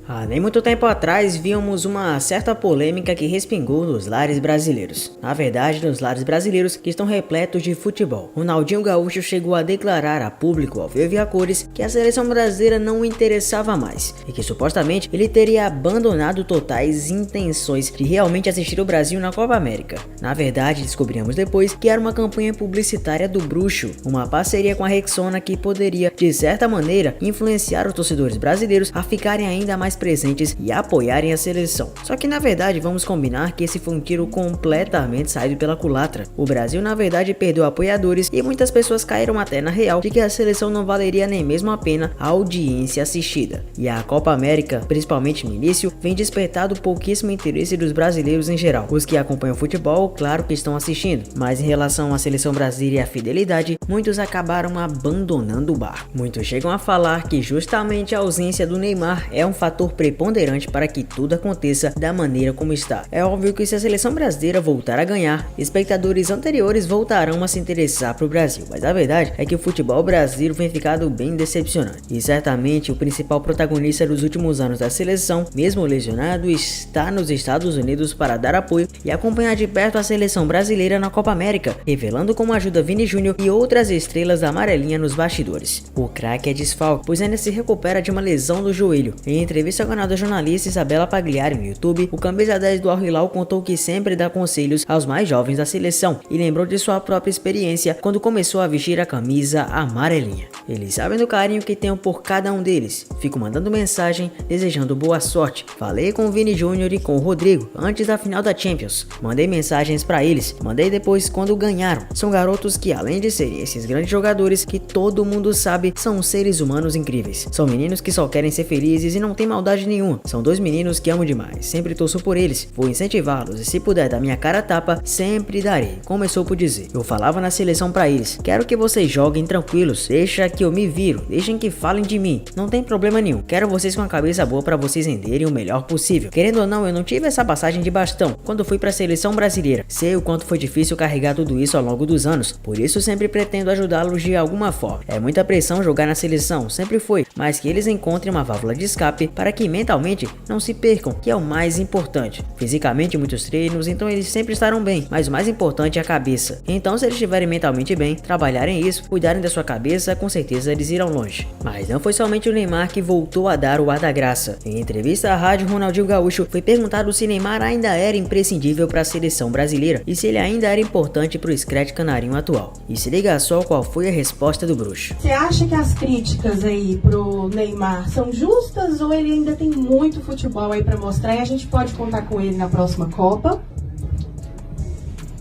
Há nem muito tempo atrás víamos uma certa polêmica que respingou nos lares brasileiros. Na verdade, nos lares brasileiros que estão repletos de futebol. Ronaldinho Gaúcho chegou a declarar a público, ao vivo e a cores, que a seleção brasileira não o interessava mais e que supostamente ele teria abandonado totais intenções de realmente assistir o Brasil na Copa América. Na verdade, descobrimos depois que era uma campanha publicitária do Bruxo, uma parceria com a Rexona que poderia, de certa maneira, influenciar os torcedores brasileiros a ficarem ainda mais presentes e apoiarem a seleção. Só que na verdade vamos combinar que esse foi um tiro completamente saído pela culatra. O Brasil na verdade perdeu apoiadores e muitas pessoas caíram até na real de que a seleção não valeria nem mesmo a pena a audiência assistida. E a Copa América, principalmente no início, vem despertado pouquíssimo interesse dos brasileiros em geral. Os que acompanham o futebol, claro que estão assistindo, mas em relação à seleção brasileira e à fidelidade, muitos acabaram abandonando o barco. Muitos chegam a falar que justamente a ausência do Neymar é um fator preponderante para que tudo aconteça da maneira como está. É óbvio que se a seleção brasileira voltar a ganhar, espectadores anteriores voltarão a se interessar para o Brasil, mas a verdade é que o futebol brasileiro vem ficando bem decepcionante. E certamente o principal protagonista dos últimos anos da seleção, mesmo lesionado, está nos Estados Unidos para dar apoio e acompanhar de perto a seleção brasileira na Copa América, revelando como ajuda Vini Júnior e outras estrelas da amarelinha nos bastidores. O craque é desfalque, pois ainda se recupera de uma lesão no joelho. Em entrevista ao canal da jornalista Isabela Pagliari no YouTube, o camisa 10 do Al Hilal contou que sempre dá conselhos aos mais jovens da seleção e lembrou de sua própria experiência quando começou a vestir a camisa amarelinha. Eles sabem do carinho que tenho por cada um deles. Fico mandando mensagem desejando boa sorte. Falei com o Vini Júnior e com o Rodrigo antes da final da Champions. Mandei mensagens pra eles, mandei depois quando ganharam. São garotos que, além de serem esses grandes jogadores que todo mundo sabe, são seres humanos incríveis. São meninos que só querem ser felizes e não tem maldade nenhuma. São dois meninos que amo demais, sempre torço por eles, vou incentivá-los e se puder dar minha cara a tapa, sempre darei. Começou por dizer, eu falava na seleção pra eles, quero que vocês joguem tranquilos, deixa que eu me viro, deixem que falem de mim, não tem problema nenhum, quero vocês com a cabeça boa pra vocês renderem o melhor possível. Querendo ou não, eu não tive essa passagem de bastão quando fui pra seleção brasileira, sei o quanto foi difícil carregar tudo isso ao longo dos anos, por isso sempre pretendo ajudá-los de alguma forma. É muita pressão jogar na seleção, sempre foi, mas que eles encontrem uma válvula de escape para que mentalmente não se percam, que é o mais importante. Fisicamente muitos treinos, então eles sempre estarão bem, mas o mais importante é a cabeça. Então se eles estiverem mentalmente bem, trabalharem isso, cuidarem da sua cabeça, com certeza eles irão longe. Mas não foi somente o Neymar que voltou a dar o ar da graça. Em entrevista à rádio, Ronaldinho Gaúcho foi perguntado se Neymar ainda era imprescindível para a seleção brasileira e se ele ainda era importante para o Scred Canarinho atual. E se liga só qual foi a resposta do bruxo. Você acha que as críticas aí pro Neymar são justas ou ele ainda tem muito futebol aí para mostrar e a gente pode contar com ele na próxima Copa?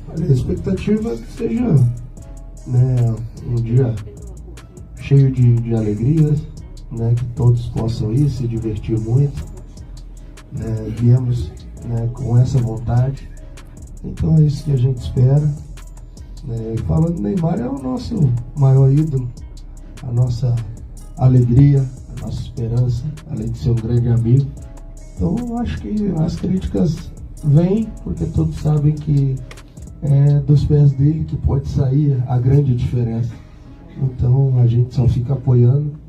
A expectativa é que seja, um dia cheio de alegrias, que todos possam ir, se divertir muito. Viemos com essa vontade, então é isso que a gente espera. Falando do Neymar, é o nosso maior ídolo, a nossa alegria, a nossa esperança, além de ser um grande amigo. Então eu acho que as críticas vêm porque todos sabem que é dos pés dele que pode sair a grande diferença. Então a gente só fica apoiando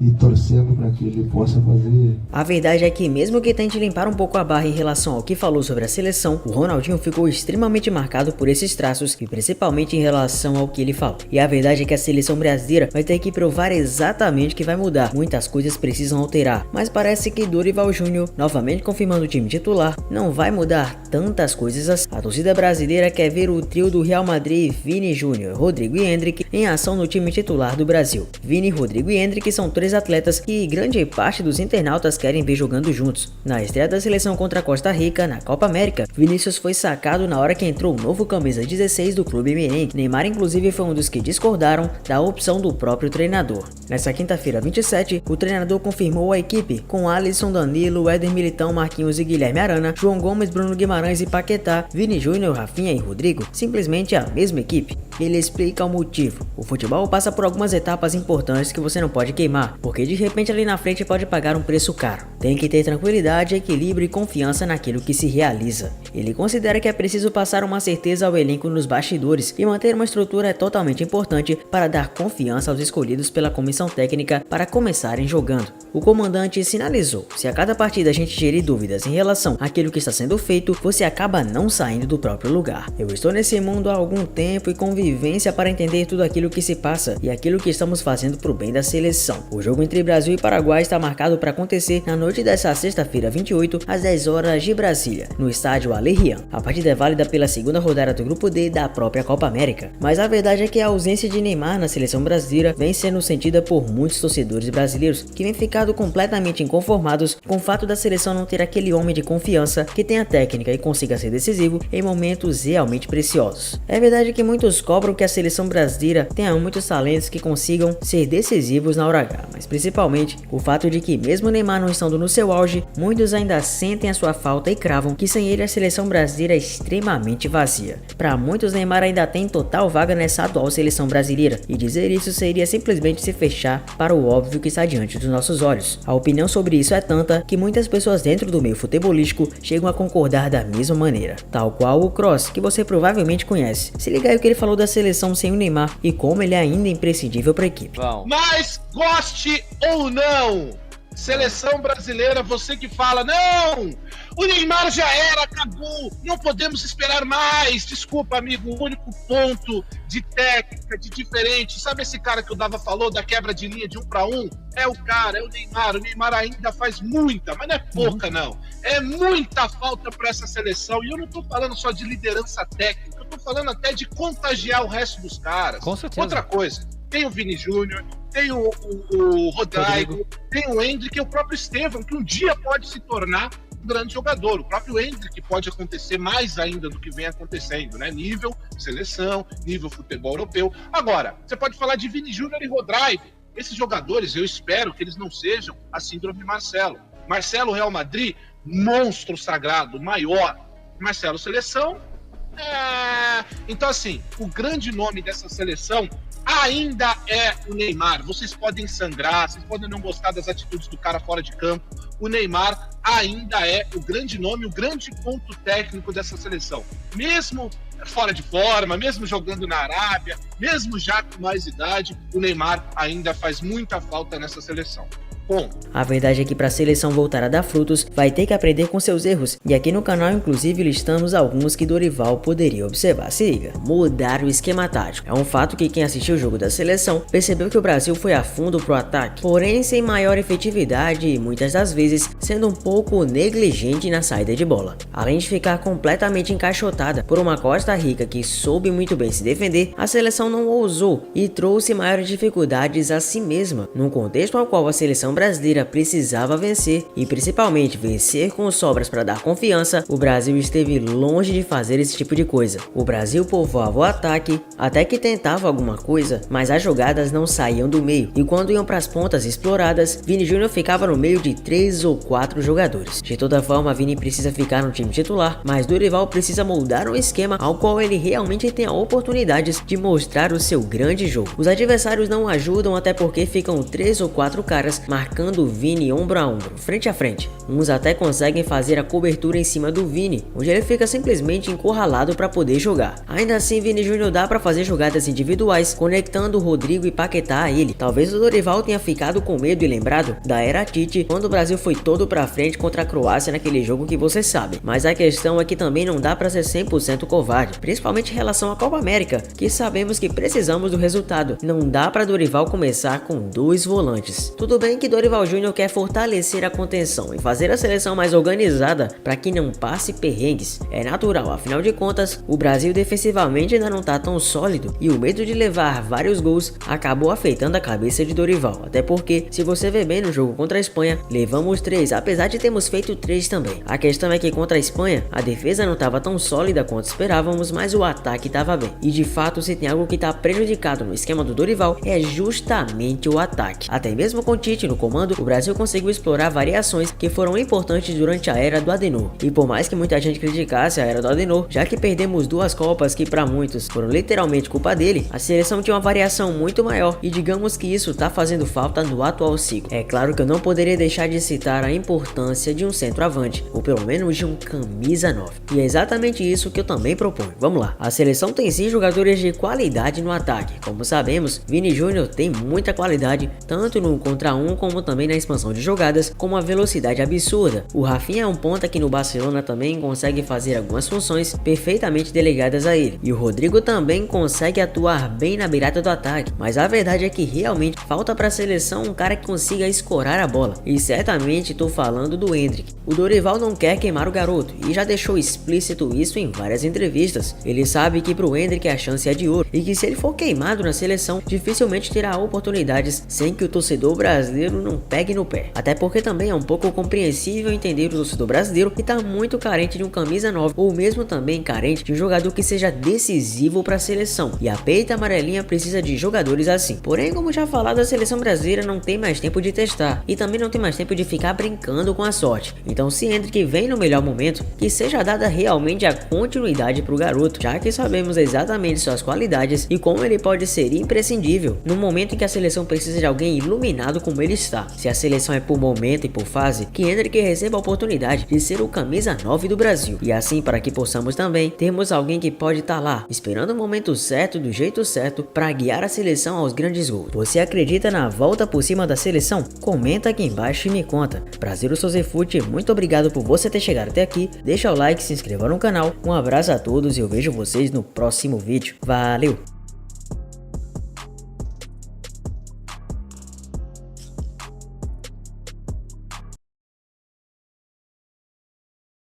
e torcendo para que ele possa fazer. A verdade é que mesmo que tente limpar um pouco a barra em relação ao que falou sobre a seleção, o Ronaldinho ficou extremamente marcado por esses traços e principalmente em relação ao que ele falou. E a verdade é que a seleção brasileira vai ter que provar exatamente que vai mudar. Muitas coisas precisam alterar, mas parece que Dorival Júnior, novamente confirmando o time titular, não vai mudar tantas coisas assim. A torcida brasileira quer ver o trio do Real Madrid, Vini Júnior, Rodrigo e Endrick em ação no time titular do Brasil. Vini, Rodrigo e Endrick são três atletas que grande parte dos internautas querem ver jogando juntos. Na estreia da seleção contra a Costa Rica, na Copa América, Vinícius foi sacado na hora que entrou o novo camisa 16 do clube merengue. Neymar inclusive foi um dos que discordaram da opção do próprio treinador. Nessa quinta-feira 27, o treinador confirmou a equipe com Alisson, Danilo, Éder Militão, Marquinhos e Guilherme Arana, João Gomes, Bruno Guimarães e Paquetá, Vini Júnior, Rafinha e Rodrigo, simplesmente a mesma equipe. Ele explica o motivo. O futebol passa por algumas etapas importantes que você não pode queimar, porque de repente ali na frente pode pagar um preço caro. Tem que ter tranquilidade, equilíbrio e confiança naquilo que se realiza. Ele considera que é preciso passar uma certeza ao elenco nos bastidores e manter uma estrutura totalmente importante para dar confiança aos escolhidos pela comissão técnica para começarem jogando. O comandante sinalizou: se a cada partida a gente gerir dúvidas em relação àquilo que está sendo feito, você acaba não saindo do próprio lugar. Eu estou nesse mundo há algum tempo e convivência para entender tudo aquilo que se passa e aquilo que estamos fazendo pro bem da seleção. O jogo entre Brasil e Paraguai está marcado para acontecer na noite dessa sexta-feira 28 às 10 horas de Brasília, no estádio Allianz. A partida é válida pela segunda rodada do grupo D da própria Copa América. Mas a verdade é que a ausência de Neymar na seleção brasileira vem sendo sentida por muitos torcedores brasileiros, que vêm ficado completamente inconformados com o fato da seleção não ter aquele homem de confiança que tenha técnica e consiga ser decisivo em momentos realmente preciosos. É verdade que muitos cobram que a seleção brasileira tenha muitos talentos que consigam ser decisivos na hora H, mas principalmente o fato de que mesmo Neymar não estando no seu auge, muitos ainda sentem a sua falta e cravam que sem ele a seleção brasileira é extremamente vazia. Para muitos, Neymar ainda tem total vaga nessa atual seleção brasileira, e dizer isso seria simplesmente se fechar para o óbvio que está diante dos nossos olhos. A opinião sobre isso é tanta que muitas pessoas dentro do meio futebolístico chegam a concordar da mesma maneira, tal qual o Kroos, que você provavelmente conhece. Se liga aí o que ele falou da seleção sem o Neymar e como ele é ainda imprescindível para a equipe. Mas goste ou não, seleção brasileira, você que fala, não, o Neymar já era, acabou, não podemos esperar mais. Desculpa, amigo, o único ponto de técnica, de diferente, sabe esse cara que o Dava falou da quebra de linha de 1 para 1? É o cara, é o Neymar. O Neymar ainda faz muita, mas não é pouca não, é muita falta para essa seleção. E eu não tô falando só de liderança técnica, eu tô falando até de contagiar o resto dos caras. Com certeza. Outra coisa, tem o Vini Júnior, tem o Rodrigo, tem o Endrick e o próprio Estevão, que um dia pode se tornar um grande jogador. O próprio Endrick pode acontecer mais ainda do que vem acontecendo, né? Nível seleção, nível futebol europeu. Agora, você pode falar de Vini Júnior e Rodrigo. Esses jogadores, eu espero que eles não sejam a síndrome Marcelo. Marcelo, Real Madrid, monstro sagrado, maior. Marcelo, seleção. Então, assim, o grande nome dessa seleção ainda é o Neymar. Vocês podem sangrar, vocês podem não gostar das atitudes do cara fora de campo. O Neymar ainda é o grande nome, o grande ponto técnico dessa seleção. Mesmo fora de forma, mesmo jogando na Arábia, mesmo já com mais idade, o Neymar ainda faz muita falta nessa seleção. A verdade é que para a seleção voltar a dar frutos, vai ter que aprender com seus erros. E aqui no canal, inclusive, listamos alguns que Dorival poderia observar. Se liga: mudar o esquema tático. É um fato que quem assistiu o jogo da seleção percebeu que o Brasil foi a fundo pro ataque, porém sem maior efetividade e muitas das vezes sendo um pouco negligente na saída de bola. Além de ficar completamente encaixotada por uma Costa Rica que soube muito bem se defender, a seleção não ousou e trouxe maiores dificuldades a si mesma, num contexto ao qual a seleção brasileira precisava vencer, e principalmente vencer com sobras para dar confiança. O Brasil esteve longe de fazer esse tipo de coisa. O Brasil povoava o ataque, até que tentava alguma coisa, mas as jogadas não saíam do meio, e quando iam para as pontas exploradas, Vini Júnior ficava no meio de 3 ou 4 jogadores. De toda forma, Vini precisa ficar no time titular, mas Dorival precisa moldar um esquema ao qual ele realmente tenha oportunidades de mostrar o seu grande jogo. Os adversários não ajudam, até porque ficam 3 ou 4 caras marcando o Vini ombro a ombro, frente a frente. Uns até conseguem fazer a cobertura em cima do Vini, onde ele fica simplesmente encurralado para poder jogar. Ainda assim, Vini Júnior dá para fazer jogadas individuais, conectando Rodrigo e Paquetá a ele. Talvez o Dorival tenha ficado com medo e lembrado da era Tite, quando o Brasil foi todo pra frente contra a Croácia naquele jogo que você sabe. Mas a questão é que também não dá para ser 100% covarde, principalmente em relação à Copa América, que sabemos que precisamos do resultado. Não dá para Dorival começar com 2 volantes. Tudo bem que Dorival Júnior quer fortalecer a contenção e fazer a seleção mais organizada para que não passe perrengues. É natural, afinal de contas, o Brasil defensivamente ainda não tá tão sólido, e o medo de levar vários gols acabou afetando a cabeça de Dorival. Até porque, se você ver bem no jogo contra a Espanha, levamos 3, apesar de termos feito 3 também. A questão é que contra a Espanha, a defesa não estava tão sólida quanto esperávamos, mas o ataque estava bem. E de fato, se tem algo que está prejudicado no esquema do Dorival, é justamente o ataque. Até mesmo com Tite no comando, o Brasil conseguiu explorar variações que foram importantes durante a era do Adenor. E por mais que muita gente criticasse a era do Adenor, já que perdemos 2 Copas que para muitos foram literalmente culpa dele, a seleção tinha uma variação muito maior e digamos que isso tá fazendo falta no atual ciclo. É claro que eu não poderia deixar de citar a importância de um centroavante, ou pelo menos de um camisa 9. E é exatamente isso que eu também proponho. Vamos lá. A seleção tem sim jogadores de qualidade no ataque. Como sabemos, Vini Júnior tem muita qualidade, tanto no contra 1 como também na expansão de jogadas, com uma velocidade absurda. O Rafinha é um ponta que no Barcelona também consegue fazer algumas funções perfeitamente delegadas a ele. E o Rodrigo também consegue atuar bem na beirada do ataque, mas a verdade é que realmente falta para a seleção um cara que consiga escorar a bola. E certamente estou falando do Endrick. O Dorival não quer queimar o garoto e já deixou explícito isso em várias entrevistas. Ele sabe que pro Endrick a chance é de ouro e que se ele for queimado na seleção, dificilmente terá oportunidades sem que o torcedor brasileiro não pegue no pé. Até porque também é um pouco compreensível entender o torcedor brasileiro que está muito carente de um camisa 9 ou mesmo também carente de um jogador que seja decisivo para a seleção. E a peita amarelinha precisa de jogadores assim. Porém, como já falado, a seleção brasileira não tem mais tempo de testar e também não tem mais tempo de ficar brincando com a sorte. Então, se Endrick vem no melhor momento, que seja dada realmente a continuidade para o garoto, já que sabemos exatamente suas qualidades e como ele pode ser imprescindível no momento em que a seleção precisa de alguém iluminado como ele está. Se a seleção é por momento e por fase, que Endrick receba a oportunidade de ser o camisa 9 do Brasil. E assim, para que possamos também termos alguém que pode estar lá, esperando o momento certo, do jeito certo, para guiar a seleção aos grandes gols. Você acredita na volta por cima da seleção? Comenta aqui embaixo e me conta. Prazer, eu sou Zefute, muito obrigado por você ter chegado até aqui. Deixa o like, se inscreva no canal. Um abraço a todos e eu vejo vocês no próximo vídeo. Valeu!